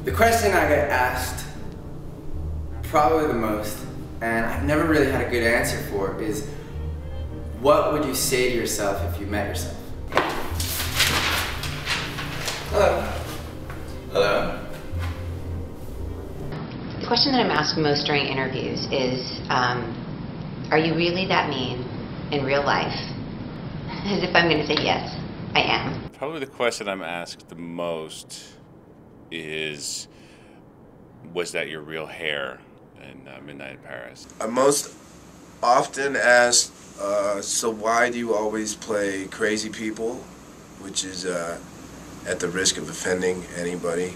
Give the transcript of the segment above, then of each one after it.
The question I get asked probably the most, and I've never really had a good answer for, is what would you say to yourself if you met yourself? Hello. Hello. The question that I'm asked most during interviews is, are you really that mean in real life? As if I'm going to say yes, I am. Probably the question I'm asked the most is, was that your real hair in Midnight in Paris? I'm most often asked, so why do you always play crazy people? Which is, at the risk of offending anybody,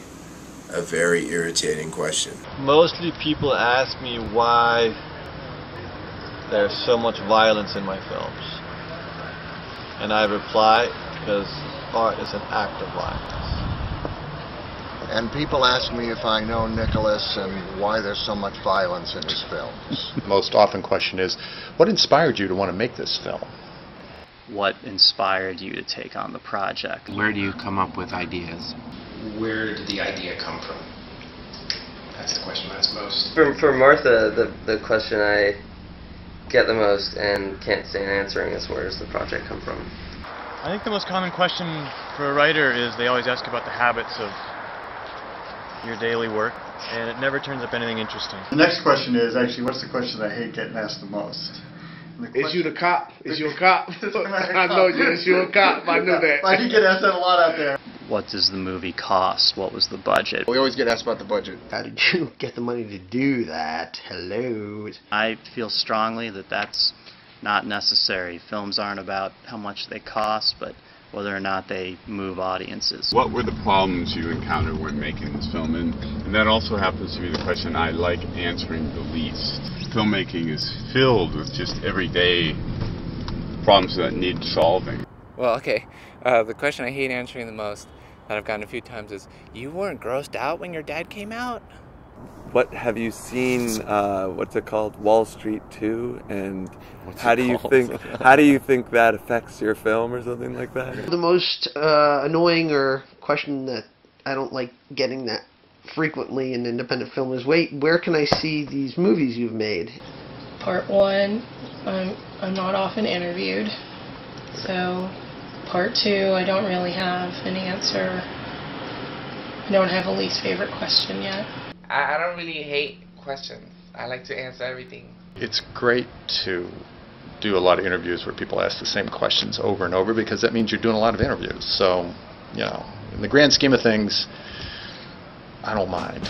a very irritating question. Mostly people ask me why there's so much violence in my films. And I reply, because art is an act of violence. And people ask me if I know Nicholas and why there's so much violence in his films. The most often question is, what inspired you to want to make this film? What inspired you to take on the project? Where do you come up with ideas? Where did the idea come from? That's the question I ask most. For Martha, the question I get the most and can't stand answering is, where does the project come from? I think the most common question for a writer is they always ask about the habits of your daily work, and it never turns up anything interesting. The next question is, actually, what's the question I hate getting asked the most? Is you the cop? Is you a cop? I know you. Is you a cop? I knew that. I do get asked that a lot out there. What does the movie cost? What was the budget? We always get asked about the budget. How did you get the money to do that? Hello. I feel strongly that that's not necessary. Films aren't about how much they cost, but whether or not they move audiences. What were the problems you encountered when making this film? And that also happens to be the question I like answering the least. Filmmaking is filled with just everyday problems that need solving. Well, okay, the question I hate answering the most that I've gotten a few times is, you weren't grossed out when your dad came out? What have you seen, what's it called, Wall Street 2, and how do you think that affects your film or something like that? The most annoying or question that I don't like getting that frequently in independent film is, where can I see these movies you've made? Part 1, I'm not often interviewed, so Part 2, I don't really have an answer. I don't have a least favorite question yet. I don't really hate questions. I like to answer everything. It's great to do a lot of interviews where people ask the same questions over and over, because that means you're doing a lot of interviews. So, you know, in the grand scheme of things, I don't mind.